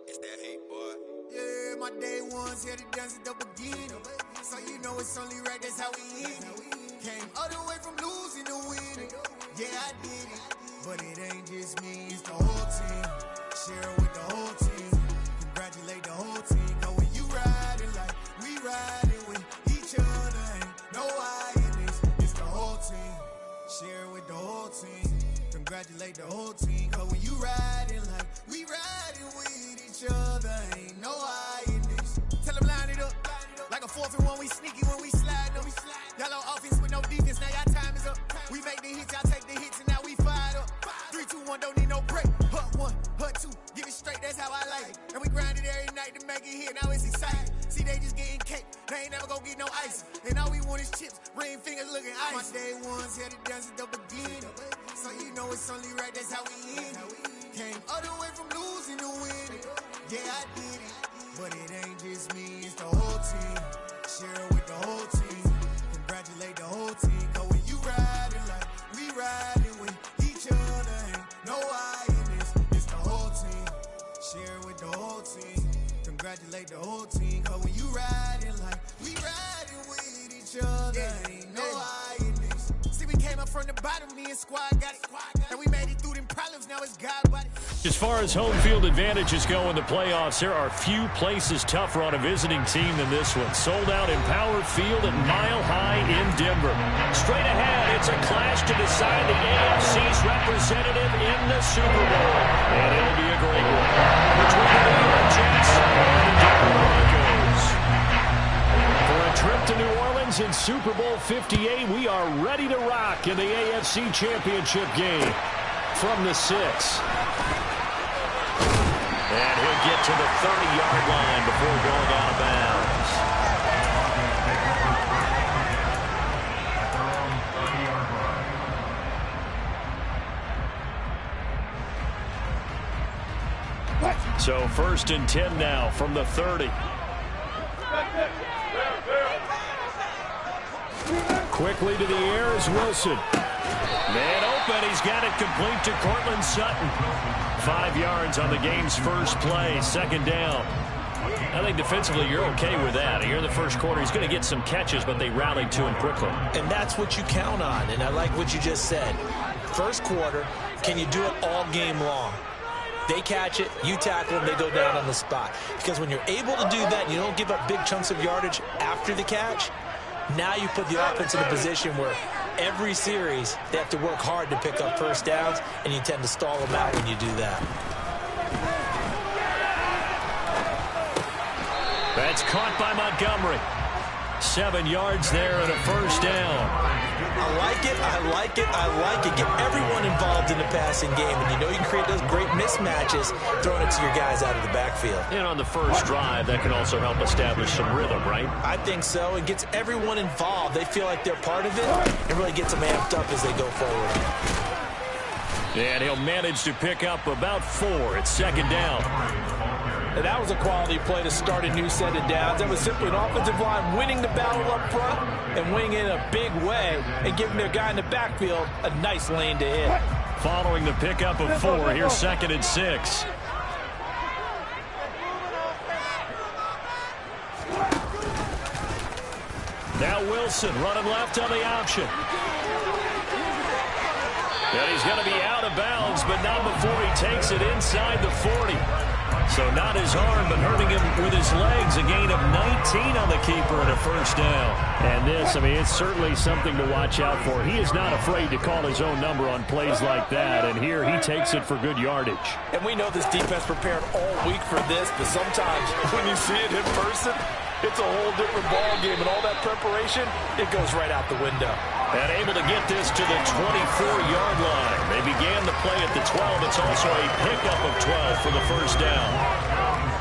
It's that hate, boy. Yeah, my day ones here to dance at the beginning. So you know it's only right, that's how we end it. Came all the way from losing to winning. Yeah, I did it. But it ain't just me, it's the whole team. Share it with the whole team. Congratulate the whole team. Cause when you riding like we riding with each other, ain't no I in this. It's the whole team. Share it with the whole team. Congratulate the whole team. Cause when you riding like we riding with each other, ain't no I in this. Tell them line it up. Like a 4th and 1, we sneaky when we slide them. Y'all on offense with no defense, now y'all time is up. We make the hits, y'all take the hits, and now we fired up. 3, 2, 1, don't need no break. Hut 1, hut 2, give it straight, that's how I like it. And we grind it every night to make it hit, now it's exciting. See, they just getting cake, they ain't never gonna get no ice. And all we want is chips, ring fingers looking ice. My day ones here to dance at the beginning. So you know it's only right, that's how we end it. Came all the way from losing to winning. Yeah, I did it. But it ain't just me, it's the whole team. Share it with the whole team. Congratulate the whole team. Cause when you riding like we riding with each other, ain't no I in this. It's the whole team. Share it with the whole team. Congratulate the whole team. Cause when you riding like we riding with each other, ain't no I in this. See, we came up from the bottom, me and squad got it. And we made it through them problems, now it's God body. As far as home field advantages go in the playoffs, there are few places tougher on a visiting team than this one. Sold out in Power Field at Mile High in Denver. Straight ahead, it's a clash to decide the AFC's representative in the Super Bowl. And it'll be a great one between the New York Jets and the Denver Broncos. For a trip to New Orleans in Super Bowl 58, we are ready to rock in the AFC Championship game from the 6. And he'll get to the 30-yard line before going out of bounds. So 1st and 10 now from the 30. Quickly to the air is Wilson. Man open, he's got it complete to Cortland Sutton. 5 yards on the game's first play, 2nd down. I think defensively you're okay with that. Here in the first quarter, he's going to get some catches, but they rallied to him quickly. And that's what you count on, and I like what you just said. First quarter, can you do it all game long? They catch it, you tackle them, they go down on the spot. Because when you're able to do that, you don't give up big chunks of yardage after the catch, now you put the offense in a position where every series they have to work hard to pick up first downs, and you tend to stall them out when you do that. That's caught by Montgomery. 7 yards there and a first down. I like it, I like it, I like it. Get everyone involved in the passing game, and you know you can create those great mismatches throwing it to your guys out of the backfield. And on the first drive, that can also help establish some rhythm, right? I think so. It gets everyone involved. They feel like they're part of it, and really gets them amped up as they go forward. And he'll manage to pick up about 4 at 2nd down. And that was a quality play to start a new set of downs. That was simply an offensive line winning the battle up front and winning in a big way and giving their guy in the backfield a nice lane to hit. Following the pickup of 4, here's 2nd and 6. Now Wilson running left on the option. And he's going to be out of bounds, but not before he takes it inside the 40. So not his arm, but hurting him with his legs. A gain of 19 on the keeper and a first down. And this, I mean, it's certainly something to watch out for. He is not afraid to call his own number on plays like that. And here he takes it for good yardage. And we know this defense prepared all week for this, but sometimes when you see it in person, it's a whole different ball game. And all that preparation, it goes right out the window. And able to get this to the 24-yard line. They began the play at the 12. It's also a pickup of 12 for the first down.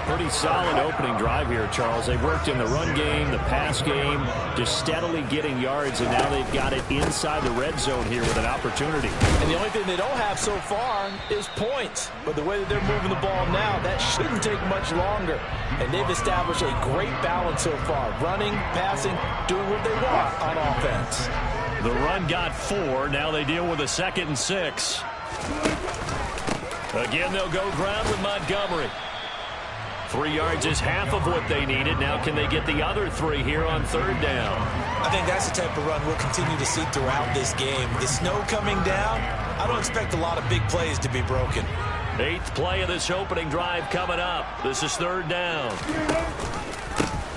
Pretty solid opening drive here, Charles. They've worked in the run game, the pass game, just steadily getting yards, and now they've got it inside the red zone here with an opportunity. And the only thing they don't have so far is points. But the way that they're moving the ball now, that shouldn't take much longer. And they've established a great balance so far. Running, passing, doing what they want on offense. The run got 4. Now they deal with a 2nd and 6. Again, they'll go ground with Montgomery. 3 yards is half of what they needed. Now can they get the other 3 here on 3rd down? I think that's the type of run we'll continue to see throughout this game. The snow coming down, I don't expect a lot of big plays to be broken. 8th play of this opening drive coming up. This is 3rd down.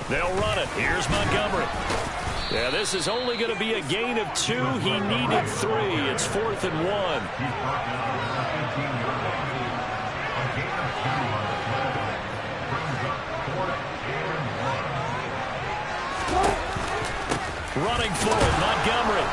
They'll run it. Here's Montgomery. Yeah, this is only going to be a gain of 2. He needed 3. It's 4th and 1. Running forward, Montgomery.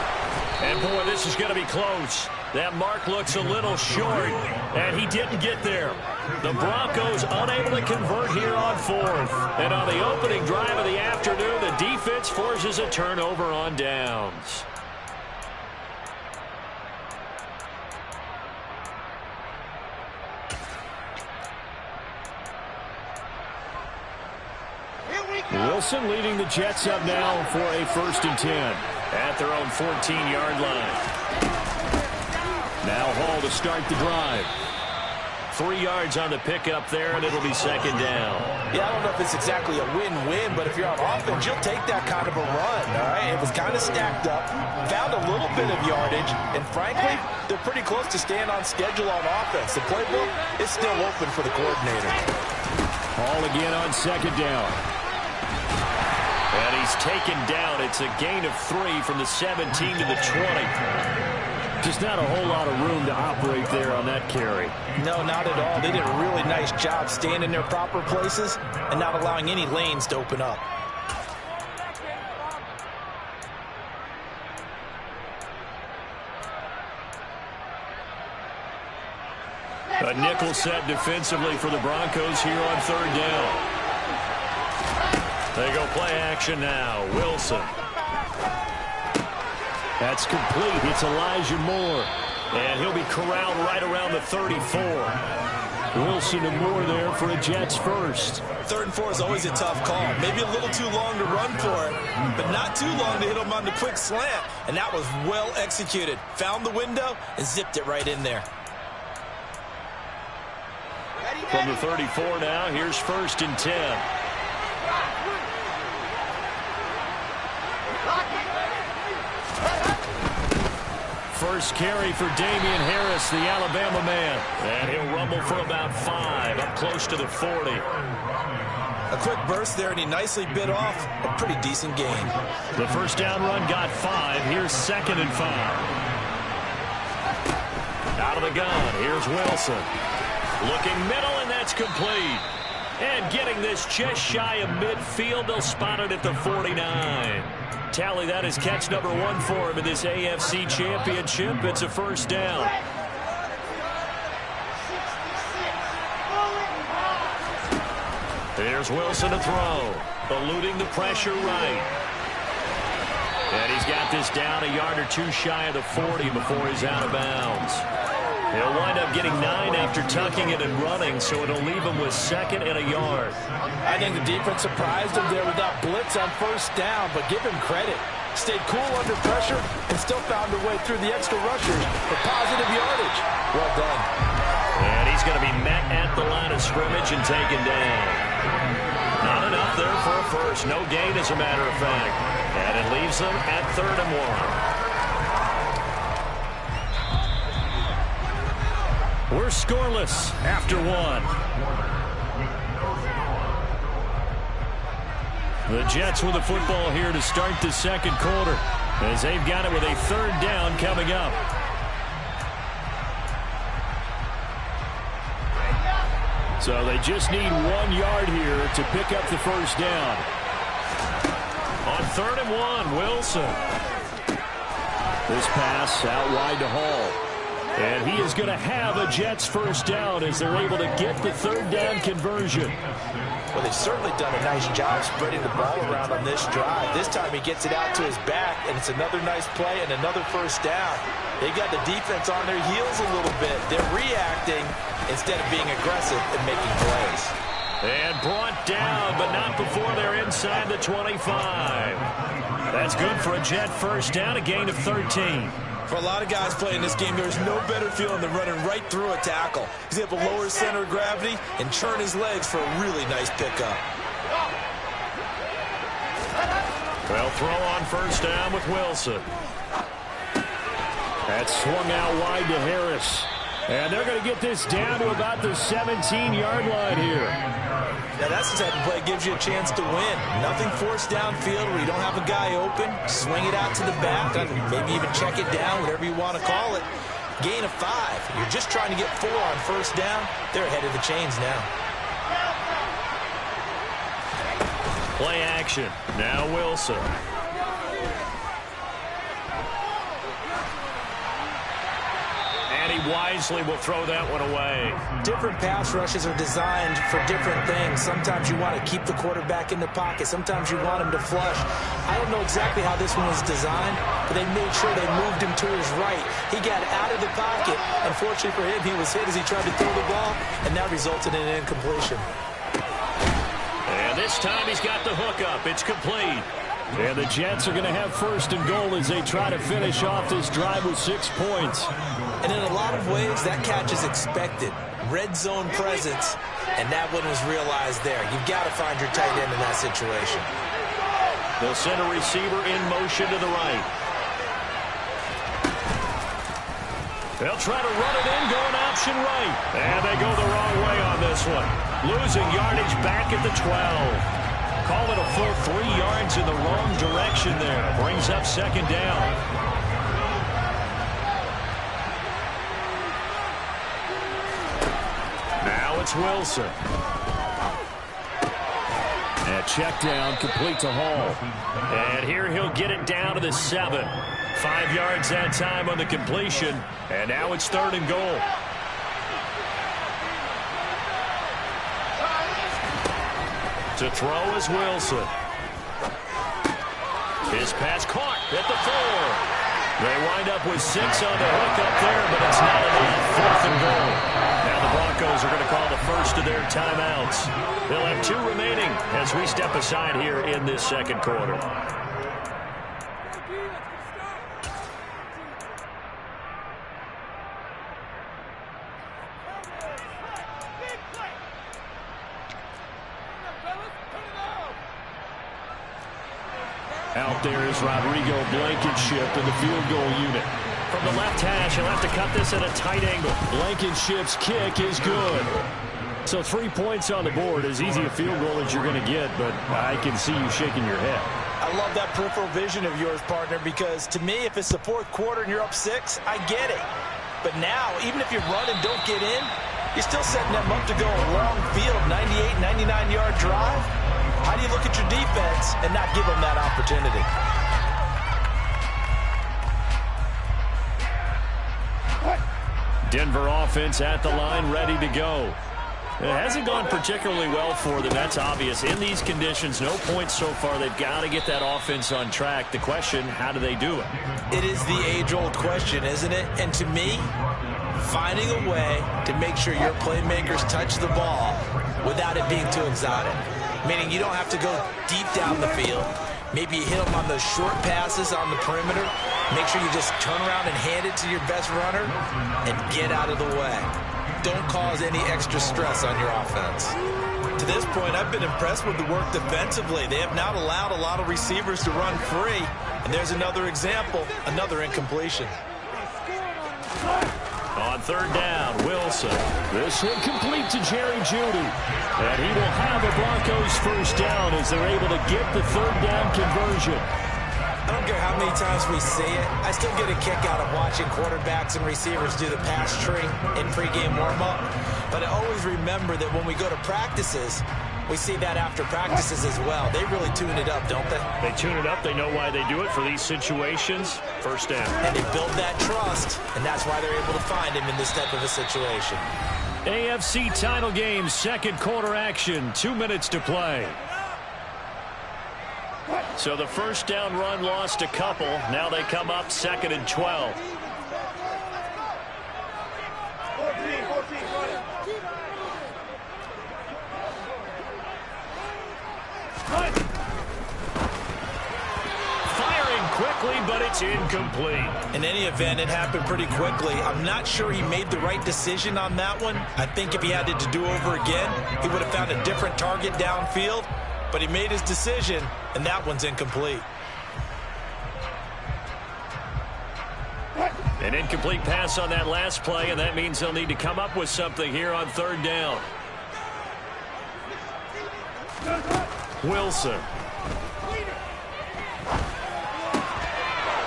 And, boy, this is going to be close. That mark looks a little short, and he didn't get there. The Broncos unable to convert here on 4th. And on the opening drive of the afternoon, the defense forces a turnover on downs. Wilson leading the Jets up now for a 1st and 10 at their own 14-yard line. Now Hall to start the drive. 3 yards on the pickup there, and it'll be 2nd down. Yeah, I don't know if it's exactly a win-win, but if you're on offense, you'll take that kind of a run, all right? It was kind of stacked up, found a little bit of yardage, and frankly, they're pretty close to staying on schedule on offense. The playbook is still open for the coordinator. Hall again on 2nd down. And he's taken down. It's a gain of 3 from the 17 to the 20. Just not a whole lot of room to operate there on that carry. No, not at all. They did a really nice job staying in their proper places and not allowing any lanes to open up. A nickel set defensively for the Broncos here on 3rd down. They go play action now. Wilson. That's complete. It's Elijah Moore. And he'll be corralled right around the 34. Wilson and Moore there for a Jets 1st. 3rd and 4 is always a tough call. Maybe a little too long to run for it, but not too long to hit him on the quick slant. And that was well executed. Found the window and zipped it right in there. From the 34 now, here's 1st and 10. First carry for Damian Harris, the Alabama man. And he'll rumble for about 5, up close to the 40. A quick burst there, and he nicely bit off a pretty decent gain. The 1st down run got 5. Here's 2nd and 5. Out of the gun, here's Wilson. Looking middle, and that's complete. And getting this just shy of midfield, they'll spot it at the 49. Tally, that is catch number 1 for him in this AFC Championship. It's a 1st down. Here's Wilson to throw. Eluding the pressure right. And he's got this down a yard or 2 shy of the 40 before he's out of bounds. He'll wind up getting 9 after tucking it and running, so it'll leave him with 2nd and a yard. I think the defense surprised him there with that blitz on 1st down, but give him credit. Stayed cool under pressure and still found a way through the extra rushers for positive yardage. Well done. And he's going to be met at the line of scrimmage and taken down. Not enough there for a 1st. No gain, as a matter of fact. And it leaves them at 3rd and 1. We're scoreless after 1. The Jets with the football here to start the 2nd quarter, as they've got it with a 3rd down coming up. So they just need 1 yard here to pick up the 1st down. On 3rd and 1, Wilson. This pass out wide to Hall. And he is going to have a Jets 1st down as they're able to get the 3rd down conversion. Well, they've certainly done a nice job spreading the ball around on this drive. This time he gets it out to his back, and it's another nice play and another 1st down. They got the defense on their heels a little bit. They're reacting instead of being aggressive and making plays. And brought down, but not before they're inside the 25. That's good for a Jet 1st down, a gain of 13. For a lot of guys playing this game, there's no better feeling than running right through a tackle. He's able to lower his center of gravity and churn his legs for a really nice pickup. Well, throw on first down with Wilson. That's swung out wide to Harris. And they're going to get this down to about the 17-yard line here. Now, that's the type of play that gives you a chance to win. Nothing forced downfield where you don't have a guy open. Swing it out to the back, maybe even check it down, whatever you want to call it. Gain of 5. You're just trying to get 4 on first down. They're ahead of the chains now. Play action. Now Wilson. And he wisely will throw that one away. Different pass rushes are designed for different things. Sometimes you want to keep the quarterback in the pocket. Sometimes you want him to flush. I don't know exactly how this one was designed, but they made sure they moved him to his right. He got out of the pocket. Unfortunately for him, he was hit as he tried to throw the ball, and that resulted in an incompletion. And this time he's got the hook up. It's complete. And the Jets are going to have first and goal as they try to finish off this drive with 6 points. And in a lot of ways, that catch is expected. Red zone presence, and that one was realized there. You've got to find your tight end in that situation. They'll send a receiver in motion to the right. They'll try to run it in, going option right. And they go the wrong way on this one. Losing yardage back at the 12. Call it a full 3 yards in the wrong direction there. Brings up second down. Now it's Wilson. And check down, complete to Hall. And here he'll get it down to the 7. 5 yards that time on the completion. And now it's third and goal. To throw is Wilson. His pass caught at the 4. They wind up with 6 on the hook up there, but it's not enough. Fourth and goal. Now the Broncos are going to call the first of their timeouts. They'll have 2 remaining as we step aside here in this second quarter. Out there is Rodrigo Blankenship in the field goal unit. From the left hash, he'll have to cut this at a tight angle. Blankenship's kick is good. So 3 points on the board, as easy a field goal as you're going to get, but I can see you shaking your head. I love that peripheral vision of yours, partner, because to me, if it's the fourth quarter and you're up 6, I get it. But now, even if you run and don't get in, you're still setting them up to go a long field, 98, 99-yard drive. How do you look at your defense and not give them that opportunity? Denver offense at the line, ready to go. It hasn't gone particularly well for them. That's obvious. In these conditions, no points so far. They've got to get that offense on track. The question, how do they do it? It is the age-old question, isn't it? And to me, finding a way to make sure your playmakers touch the ball without it being too exotic. Meaning you don't have to go deep down the field. Maybe you hit them on those short passes on the perimeter. Make sure you just turn around and hand it to your best runner and get out of the way. Don't cause any extra stress on your offense. To this point, I've been impressed with the work defensively. They have not allowed a lot of receivers to run free. And there's another example, another incompletion. On third down, Wilson. This one complete to Jerry Jeudy. And he will have the Broncos first down as they're able to get the third down conversion. I don't care how many times we see it. I still get a kick out of watching quarterbacks and receivers do the pass tree in pregame warm-up. But I always remember that when we go to practices, we see that after practices as well. They really tune it up, don't they? They tune it up. They know why they do it for these situations. First down. And they build that trust, and that's why they're able to find him in this type of a situation. AFC title game, second quarter action. 2 minutes to play. So the first down run lost a couple. Now they come up 2nd and 12. Firing quickly, but it it's incomplete. In any event, it happened pretty quickly. I'm not sure he made the right decision on that one. I think if he had it to do over again, he would have found a different target downfield. But he made his decision, and that one's incomplete. An incomplete pass on that last play, and that means they'll need to come up with something here on third down. Wilson.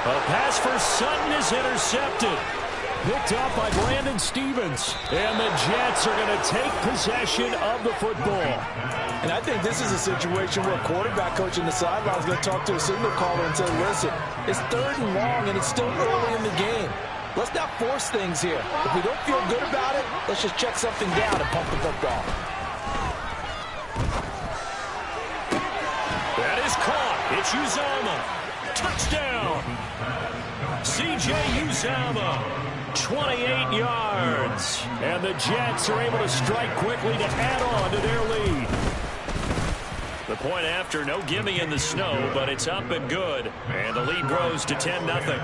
A pass for Sutton is intercepted. Picked up by Brandon Stevens. And the Jets are going to take possession of the football. And I think this is a situation where a quarterback coach in the sideline is going to talk to a signal caller and say, listen, it's third and long and it's still early in the game. Let's not force things here. If we don't feel good about it, let's just check something down and pump the football. That is caught. It's Uzomah. Touchdown. C.J. Uzomah. 28 yards. And the Jets are able to strike quickly to add on to their lead. The point after, no gimme in the snow, but it's up and good. And the lead grows to 10-0.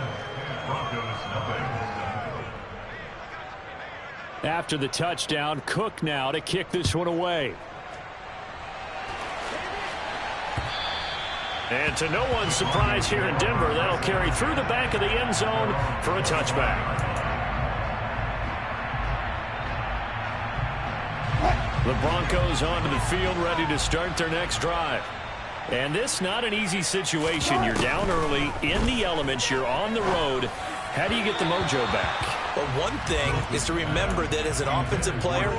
After the touchdown, Cook now to kick this one away. And to no one's surprise here in Denver, that'll carry through the back of the end zone for a touchback. The Broncos onto the field, ready to start their next drive. And this not an easy situation. You're down early, in the elements, you're on the road. How do you get the mojo back? Well, one thing is to remember that as an offensive player,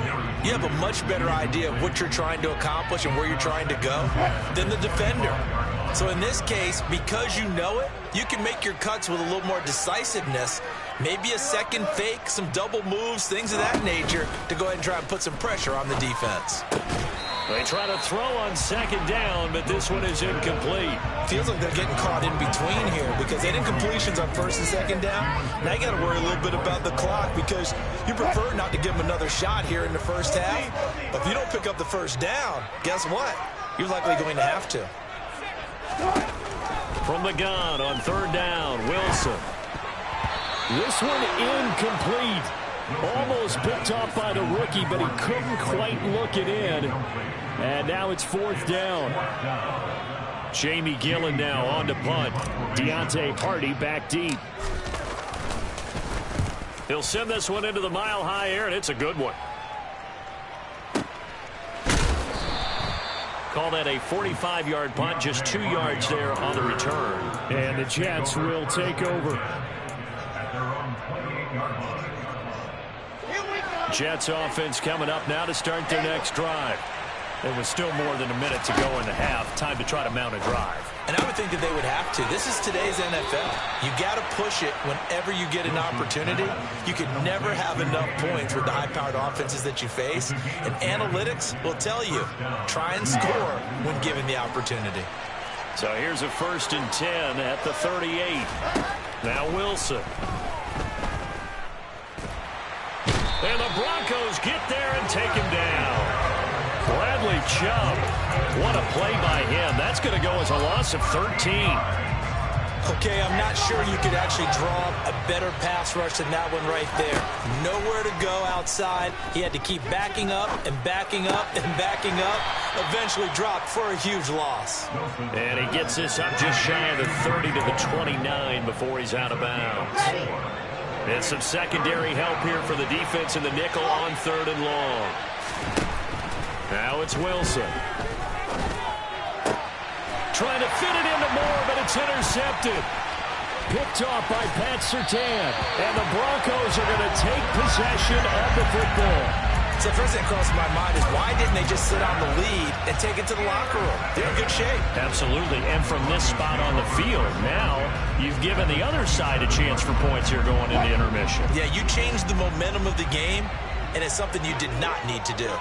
you have a much better idea of what you're trying to accomplish and where you're trying to go than the defender. So in this case, because you know it, you can make your cuts with a little more decisiveness. Maybe a second fake, some double moves, things of that nature to go ahead and try and put some pressure on the defense. They try to throw on second down, but this one is incomplete. Feels like they're getting caught in between here because they had incompletions on first and second down. Now you got to worry a little bit about the clock because you prefer not to give them another shot here in the first half. But if you don't pick up the first down, guess what? You're likely going to have to. From the gun on third down, Wilson. This one incomplete. Almost picked off by the rookie, but he couldn't quite look it in. And now it's fourth down. Jamie Gillen now on to punt. Deontay Hardy back deep. He'll send this one into the mile-high air, and it's a good one. Call that a 45-yard punt, just 2 yards there on the return. And the Jets will take over. Jets offense coming up now to start their next drive. There was still more than a minute to go in the half. Time to try to mount a drive. And I would think that they would have to. This is today's NFL. You got to push it whenever you get an opportunity. You can never have enough points with the high-powered offenses that you face. And analytics will tell you, try and score when given the opportunity. So here's a 1st and 10 at the 38. Now Wilson. And the Broncos get there and take him down. Bradley Chubb. What a play by him. That's going to go as a loss of 13. Okay, I'm not sure you could actually draw a better pass rush than that one right there. Nowhere to go outside. He had to keep backing up and backing up and backing up. Eventually dropped for a huge loss. And he gets this up just shy of the 30 to the 29 before he's out of bounds. And some secondary help here for the defense in the nickel on 3rd and long. Now it's Wilson. Trying to fit it into Moore, but it's intercepted. Picked off by Pat Surtain. And the Broncos are going to take possession of the football. So the first thing that crosses my mind is why didn't they just sit on the lead and take it to the locker room? They're in good shape. Absolutely. And from this spot on the field, now you've given the other side a chance for points here going into intermission. Yeah, you changed the momentum of the game, and it's something you did not need to do.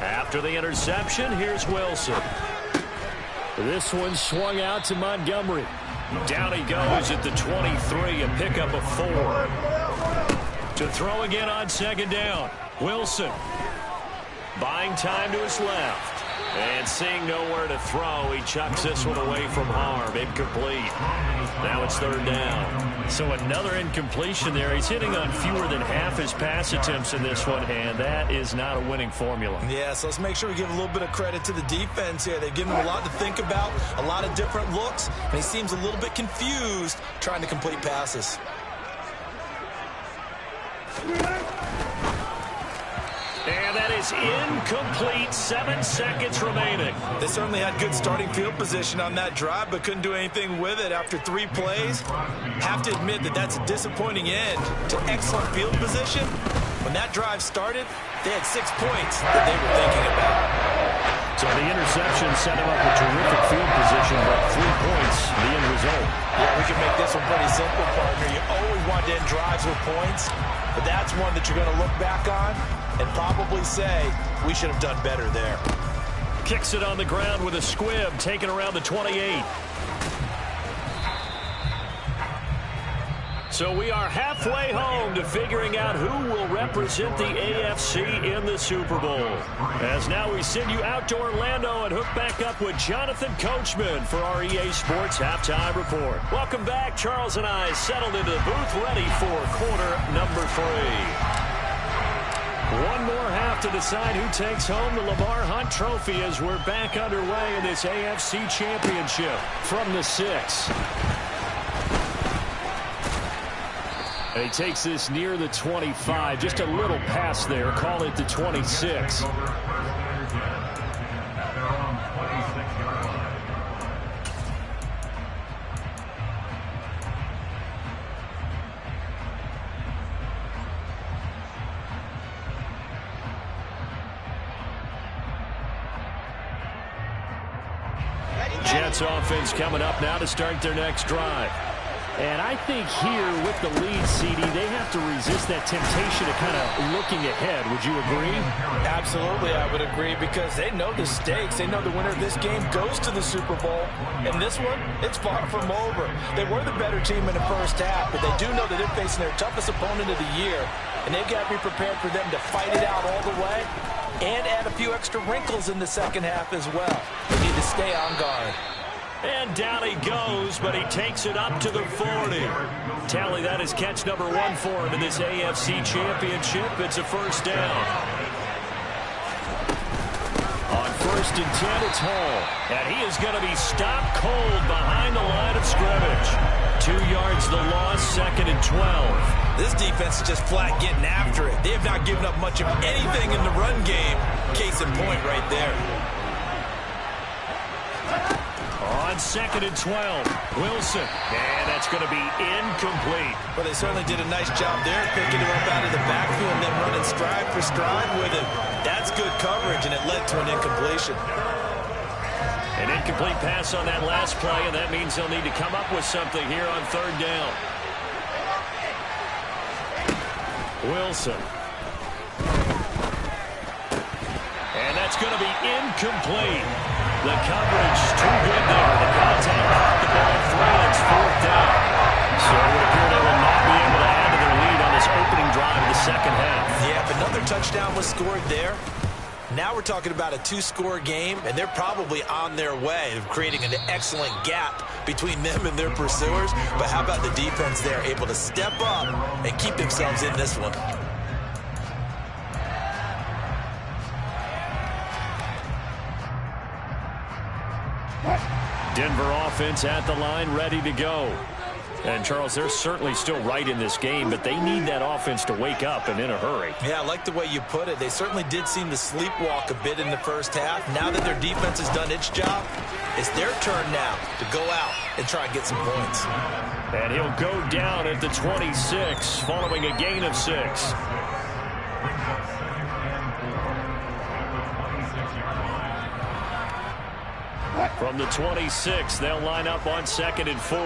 After the interception, here's Wilson. This one swung out to Montgomery. Down he goes at the 23, a pickup of 4. To throw again on second down. Wilson buying time to his left. And seeing nowhere to throw, he chucks this one away from harm. Incomplete. Now it's third down. So another incompletion there. He's hitting on fewer than half his pass attempts in this one, and that is not a winning formula. Yeah, so let's make sure we give a little bit of credit to the defense here. They've given him a lot to think about, a lot of different looks, and he seems a little bit confused trying to complete passes. And that is incomplete. 7 seconds remaining. They certainly had good starting field position on that drive, but couldn't do anything with it after 3 plays. Have to admit that that's a disappointing end to excellent field position. When that drive started, they had 6 points that they were thinking about. So the interception set him up with terrific field position, but 3 points, the end result. Yeah, we can make this one pretty simple, partner. You always want to end drives with points, but that's one that you're going to look back on and probably say, we should have done better there. Kicks it on the ground with a squib, taken around the 28. So we are halfway home to figuring out who will represent the AFC in the Super Bowl. As now we send you out to Orlando and hook back up with Jonathan Coachman for our EA Sports Halftime Report. Welcome back. Charles and I settled into the booth ready for quarter number 3. One more half to decide who takes home the Lamar Hunt Trophy as we're back underway in this AFC Championship from the 6. And he takes this near the 25. Just a little pass there. Call it the 26. Jets offense coming up now to start their next drive. And I think here with the lead, CD, they have to resist that temptation of kind of looking ahead. Would you agree? Absolutely, I would agree, because they know the stakes. They know the winner of this game goes to the Super Bowl. And this one, it's far from over. They were the better team in the first half, but they do know that they're facing their toughest opponent of the year. And they've got to be prepared for them to fight it out all the way and add a few extra wrinkles in the second half as well. They need to stay on guard. And down he goes, but he takes it up to the 40. Tally, that is catch number 1 for him in this AFC Championship. It's a first down. On 1st and 10, it's Hall. And he is going to be stopped cold behind the line of scrimmage. 2 yards the loss, 2nd and 12. This defense is just flat getting after it. They have not given up much of anything in the run game. Case in point right there. On 2nd and 12, Wilson. And that's going to be incomplete. Well, they certainly did a nice job there, picking him up out of the backfield and then running stride for stride with him. That's good coverage, and it led to an incompletion. An incomplete pass on that last play, and that means they'll need to come up with something here on 3rd down. Wilson. And that's going to be incomplete. The coverage too good there. The contact caught the ball free, and it's 4th down. So it would appear they will not be able to add to their lead on this opening drive of the second half. Yeah, if another touchdown was scored there, now we're talking about a 2-score game, and they're probably on their way of creating an excellent gap between them and their pursuers. But how about the defense there, able to step up and keep themselves in this one? Denver offense at the line, ready to go. And, Charles, they're certainly still right in this game, but they need that offense to wake up and in a hurry. Yeah, I like the way you put it. They certainly did seem to sleepwalk a bit in the first half. Now that their defense has done its job, it's their turn now to go out and try and get some points. And he'll go down at the 26 following a gain of 6. From the 26, they'll line up on 2nd and 4.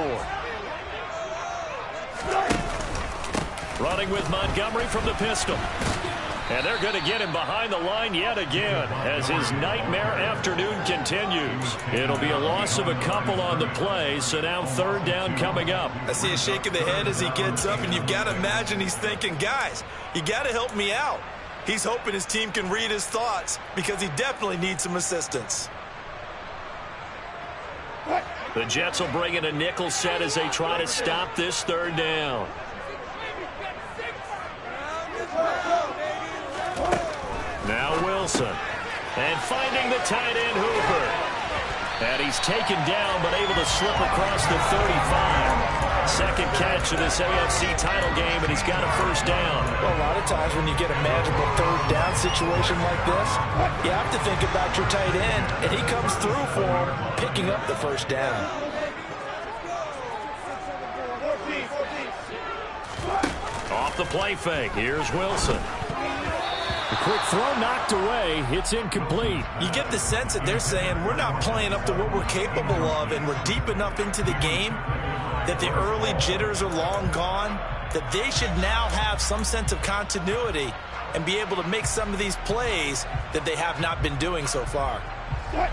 Running with Montgomery from the pistol. And they're going to get him behind the line yet again as his nightmare afternoon continues. It'll be a loss of a couple on the play, so now 3rd down coming up. I see a shake of the head as he gets up, and you've got to imagine he's thinking, guys, you got to help me out. He's hoping his team can read his thoughts because he definitely needs some assistance. The Jets will bring in a nickel set as they try to stop this third down. Now Wilson. And finding the tight end Hooper. And he's taken down but able to slip across the 35. Second catch of this AFC title game, and he's got a first down. Well, a lot of times when you get a magical third down situation like this, you have to think about your tight end, and he comes through for him, picking up the first down. Off the play fake, here's Wilson. The quick throw knocked away. It's incomplete. You get the sense that they're saying we're not playing up to what we're capable of, and we're deep enough into the game that the early jitters are long gone, that they should now have some sense of continuity and be able to make some of these plays that they have not been doing so far.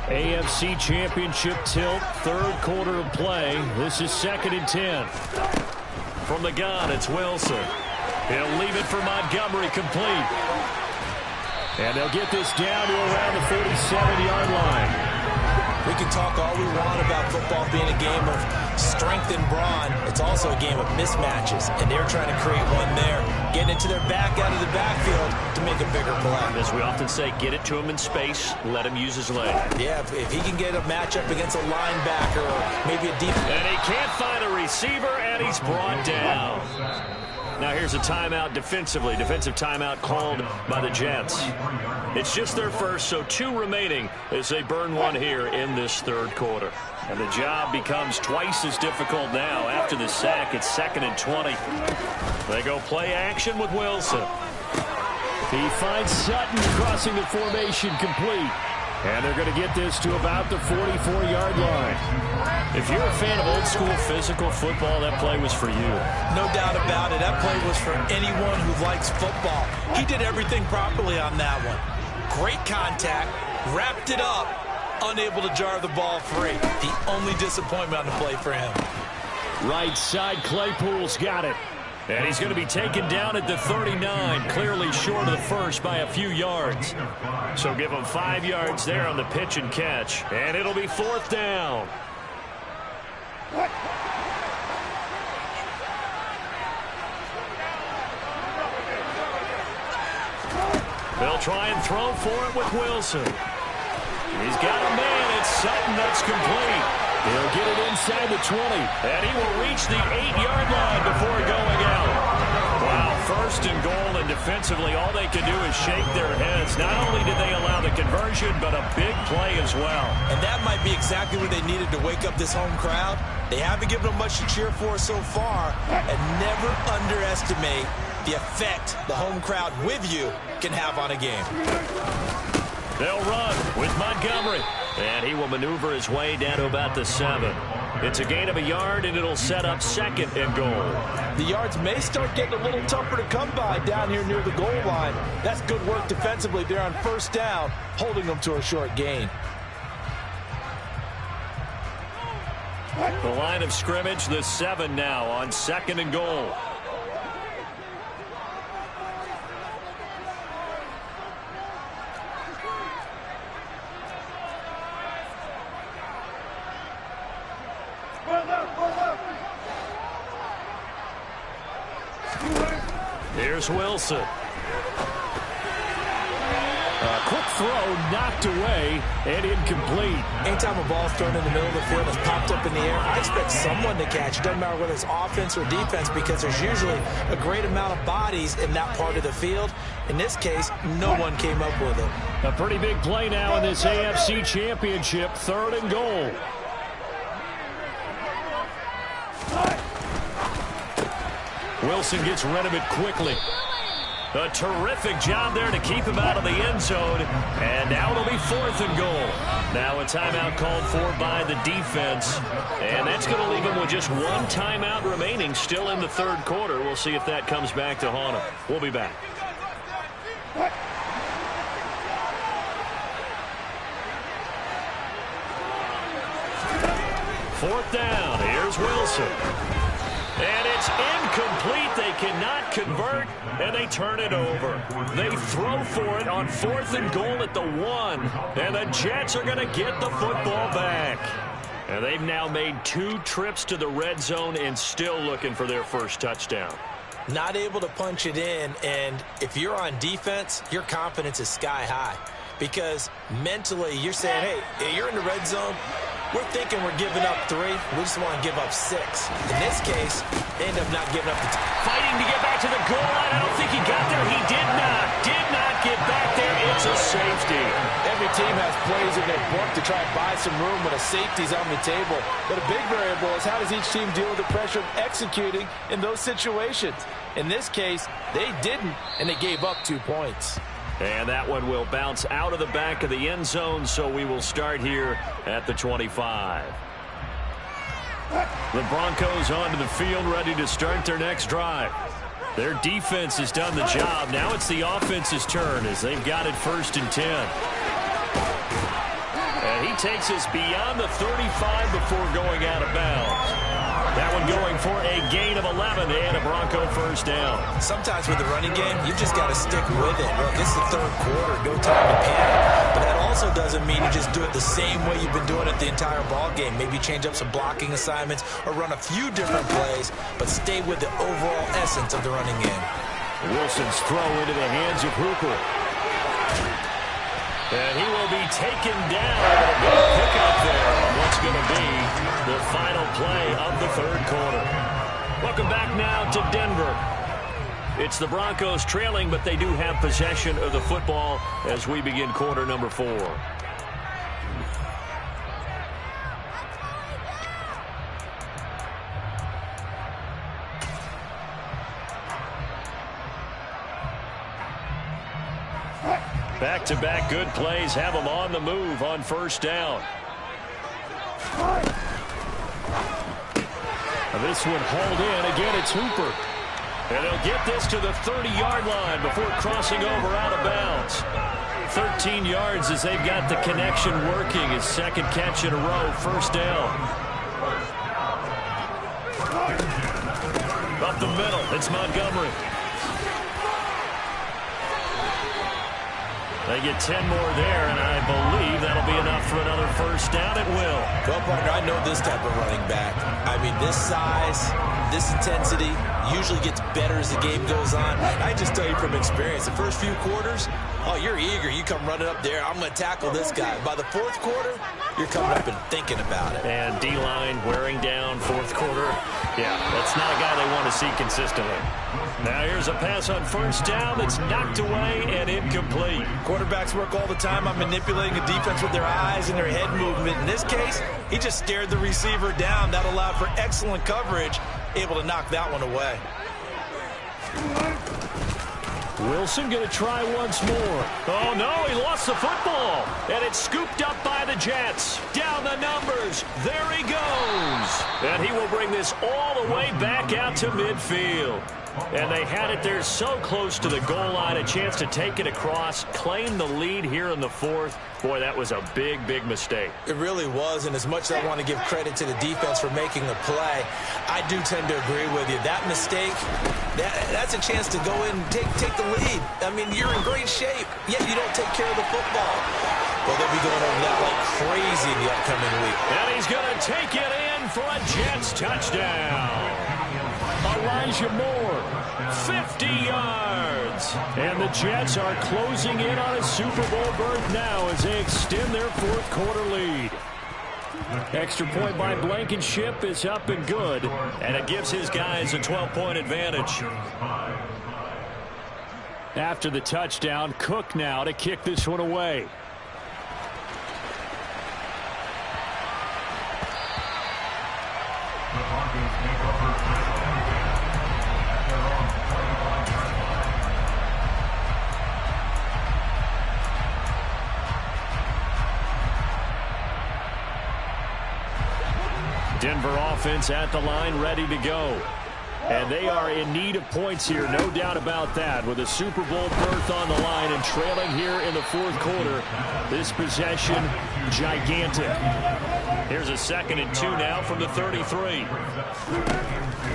AFC Championship tilt, third quarter of play. This is 2nd and 10. From the gun, it's Wilson. He'll leave it for Montgomery, complete. And they'll get this down to around the 47-yard line. We can talk all we want about football being a game of strength and brawn. It's also a game of mismatches, and they're trying to create one there, getting it to their back out of the backfield to make a bigger play. As we often say, get it to him in space, let him use his leg. Yeah, if he can get a matchup against a linebacker or maybe a deep... And he can't find a receiver, and he's brought down. Now here's a timeout defensively. Defensive timeout called by the Jets. It's just their first, so 2 remaining as they burn one here in this third quarter. And the job becomes twice as difficult now. After the sack, it's 2nd and 20. They go play action with Wilson. He finds Sutton crossing the formation, complete. And they're going to get this to about the 44-yard line. If you're a fan of old-school physical football, that play was for you. No doubt about it. That play was for anyone who likes football. He did everything properly on that one. Great contact, wrapped it up, unable to jar the ball free. The only disappointment on the play for him. Right side, Claypool's got it. And he's going to be taken down at the 39, clearly short of the first by a few yards. So give him 5 yards there on the pitch and catch. And it'll be 4th down. They'll try and throw for it with Wilson. He's got a man. It's Sutton. That's complete. He'll get it inside the 20. And he will reach the 8-yard line before going out. Wow, 1st and goal, and defensively all they can do is shake their heads. Not only did they allow the conversion, but a big play as well. And that might be exactly what they needed to wake up this home crowd. They haven't given them much to cheer for so far, and never underestimate the effect the home crowd with you can have on a game. They'll run with Montgomery. And he will maneuver his way down to about the 7. It's a gain of a yard, and it'll set up 2nd and goal. The yards may start getting a little tougher to come by down here near the goal line. That's good work defensively there on 1st down, holding them to a short gain. The line of scrimmage, the 7 now on 2nd and goal. Here's Wilson. A quick throw knocked away and incomplete. Anytime a ball's thrown in the middle of the field and it's popped up in the air, I expect someone to catch. It doesn't matter whether it's offense or defense because there's usually a great amount of bodies in that part of the field. In this case, no one came up with it. A pretty big play now in this AFC Championship, 3rd and goal. Wilson gets rid of it quickly. A terrific job there to keep him out of the end zone. And now it'll be 4th and goal. Now a timeout called for by the defense. And that's going to leave him with just 1 timeout remaining still in the third quarter. We'll see if that comes back to haunt him. We'll be back. Fourth down. Here's Wilson. And it's incomplete. They cannot convert, and they turn it over. They throw for it on 4th and goal at the 1, and the Jets are going to get the football back. And they've now made 2 trips to the red zone and still looking for their first touchdown. Not able to punch it in, and if you're on defense, your confidence is sky high. Because mentally, you're saying, hey, you're in the red zone. We're thinking we're giving up 3. We just want to give up 6. In this case, they end up not giving up the fighting to get back to the goal line. I don't think he got there. He did not get back there. It's a safety. Every team has plays in their book to try and buy some room when a safety's on the table. But a big variable is how does each team deal with the pressure of executing in those situations. In this case, they didn't, and they gave up 2 points. And that one will bounce out of the back of the end zone, so we will start here at the 25. The Broncos onto the field, ready to start their next drive. Their defense has done the job. Now it's the offense's turn as they've got it 1st and 10. And he takes us beyond the 35 before going out of bounds. That one going for a gain of 11 and a Bronco first down. Sometimes with the running game, you've just got to stick with it. Look, it's the 3rd quarter, no time to panic. But that also doesn't mean you just do it the same way you've been doing it the entire ball game. Maybe change up some blocking assignments or run a few different plays, but stay with the overall essence of the running game. Wilson's throw into the hands of Hooper. And he will be taken down. A big pickup there on what's going to be the final play of the 3rd quarter. Welcome back now to Denver. It's the Broncos trailing, but they do have possession of the football as we begin quarter number 4. Back-to-back good plays have them on the move on 1st down. This one hauled in. Again, it's Hooper. And they'll get this to the 30-yard line before crossing over out of bounds. 13 yards as they've got the connection working. His 2nd catch in a row, 1st down. Up the middle, it's Montgomery. They get 10 more there, and I believe that'll be enough for another 1st down. It will. Well, partner, I know this type of running back. I mean, this size, this intensity usually gets better as the game goes on. I just tell you from experience, the first few quarters, oh, you're eager. You come running up there. I'm going to tackle this guy. By the 4th quarter, you're coming up and thinking about it. And D-line wearing down 4th quarter. Yeah, that's not a guy they want to see consistently. Now here's a pass on 1st down that's knocked away and incomplete. Quarterbacks work all the time on manipulating a defense with their eyes and their head movement. In this case, he just stared the receiver down. That allowed for excellent coverage, able to knock that one away. Wilson going to try once more. Oh, no, he lost the football. And it's scooped up by the Jets. Down the numbers. There he goes. And he will bring this all the way back out to midfield. And they had it there so close to the goal line, a chance to take it across, claim the lead here in the 4th. Boy, that was a big, big mistake. It really was, and as much as I want to give credit to the defense for making the play, I do tend to agree with you. That mistake, that's a chance to go in and take the lead. I mean, you're in great shape, yet you don't take care of the football. Well, they'll be going over that like crazy in the upcoming week. And he's going to take it in for a Jets touchdown. Elijah Moore, 50 yards. And the Jets are closing in on a Super Bowl berth now as they extend their 4th quarter lead. Extra point by Blankenship is up and good, and it gives his guys a 12-point advantage. After the touchdown, Cook now to kick this one away. Denver offense at the line, ready to go. And they are in need of points here, no doubt about that. With a Super Bowl berth on the line and trailing here in the fourth quarter, this possession, gigantic. Here's a 2nd and 2 now from the 33.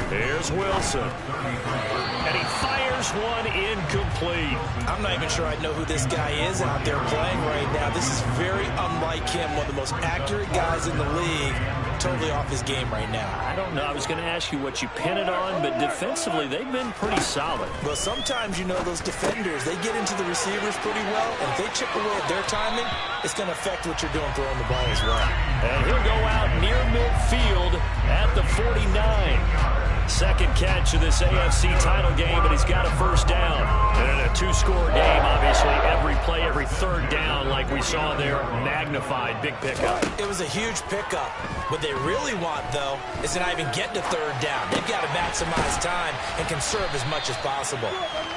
Here's Wilson. And he fires one incomplete. I'm not even sure I know who this guy is out there playing right now. This is very unlike him, one of the most accurate guys in the league. Totally off his game right now. I don't know. I was going to ask you what you pin it on, but defensively, they've been pretty solid. Well, sometimes, you know, those defenders, they get into the receivers pretty well, and if they chip away at their timing, it's going to affect what you're doing throwing the ball as well. And he'll go out near midfield at the 49. Second catch of this AFC title game, but he's got a first down. And in a two-score game, obviously, every play, every third down, like we saw there, magnified. Big pickup. It was a huge pickup. What they really want, though, is to not even get to third down. They've got to maximize time and conserve as much as possible.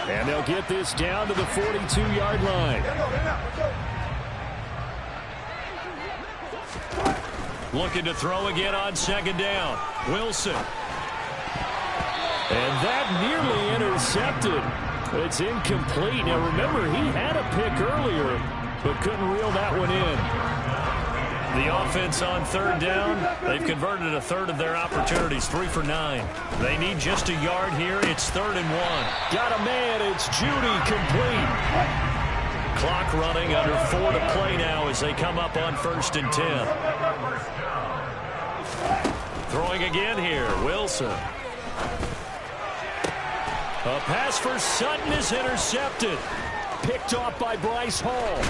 And they'll get this down to the 42-yard line. Looking to throw again on second down. Wilson. And that nearly intercepted. It's incomplete. Now, remember, he had a pick earlier, but couldn't reel that one in. The offense on third down, they've converted a third of their opportunities, 3 for 9. They need just a yard here. It's 3rd and 1. Got a man. It's Judy, complete. Clock running, under 4 to play now as they come up on 1st and 10. Throwing again here, Wilson. A pass for Sutton is intercepted. Picked off by Bryce Hall.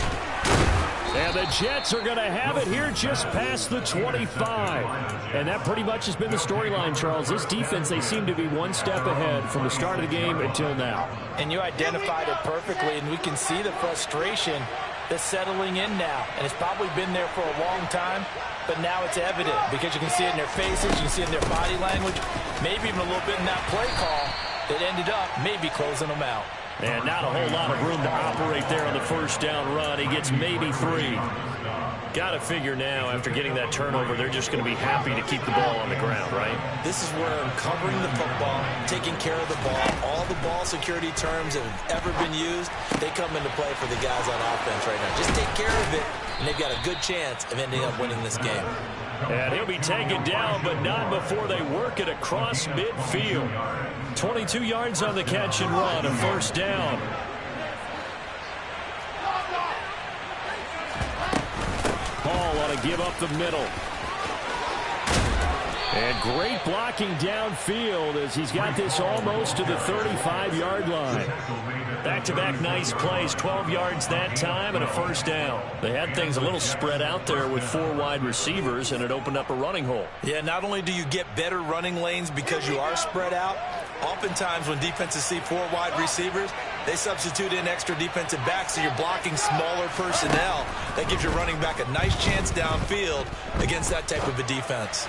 And the Jets are going to have it here just past the 25. And that pretty much has been the storyline, Charles. This defense, they seem to be one step ahead from the start of the game until now. And you identified it perfectly, and we can see the frustration that's settling in now. And it's probably been there for a long time, but now it's evident because you can see it in their faces, you can see it in their body language, maybe even a little bit in that play call that ended up maybe closing them out. And not a whole lot of room to operate there on the first down run. He gets maybe 3. Got to figure now, after getting that turnover, they're just going to be happy to keep the ball on the ground, right? This is where covering the football, taking care of the ball, all the ball security terms that have ever been used, they come into play for the guys on offense right now. Just take care of it, and they've got a good chance of ending up winning this game. And he'll be taken down, but not before they work it across midfield. 22 yards on the catch and run, a first down. Hall ought to give up the middle. And great blocking downfield as he's got this almost to the 35-yard line. Back-to-back nice plays, 12 yards that time and a first down. They had things a little spread out there with 4 wide receivers, and it opened up a running hole. Yeah, not only do you get better running lanes because you are spread out, oftentimes when defenses see 4 wide receivers, they substitute in extra defensive backs, so you're blocking smaller personnel. That gives your running back a nice chance downfield against that type of a defense.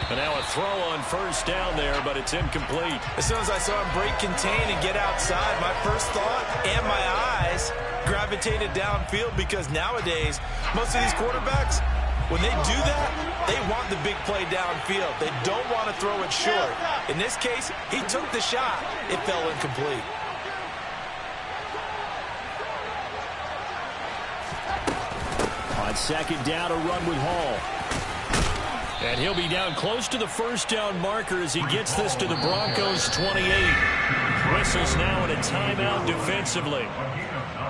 And now a throw on first down there, but it's incomplete. As soon as I saw him break contain and get outside, my first thought and my eyes gravitated downfield because nowadays, most of these quarterbacks, when they do that, they want the big play downfield. They don't want to throw it short. In this case, he took the shot. It fell incomplete. On second down, a run with Hall. And he'll be down close to the first down marker as he gets this to the Broncos' 28. Whistles now in a timeout defensively.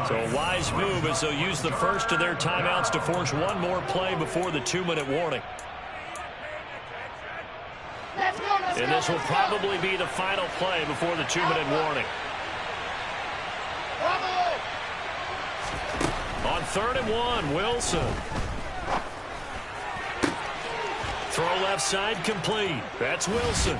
So a wise move as they'll use the first of their timeouts to force one more play before the 2-minute warning. And this will probably be the final play before the 2-minute warning. On 3rd and 1, Wilson. Throw left side complete. That's Wilson.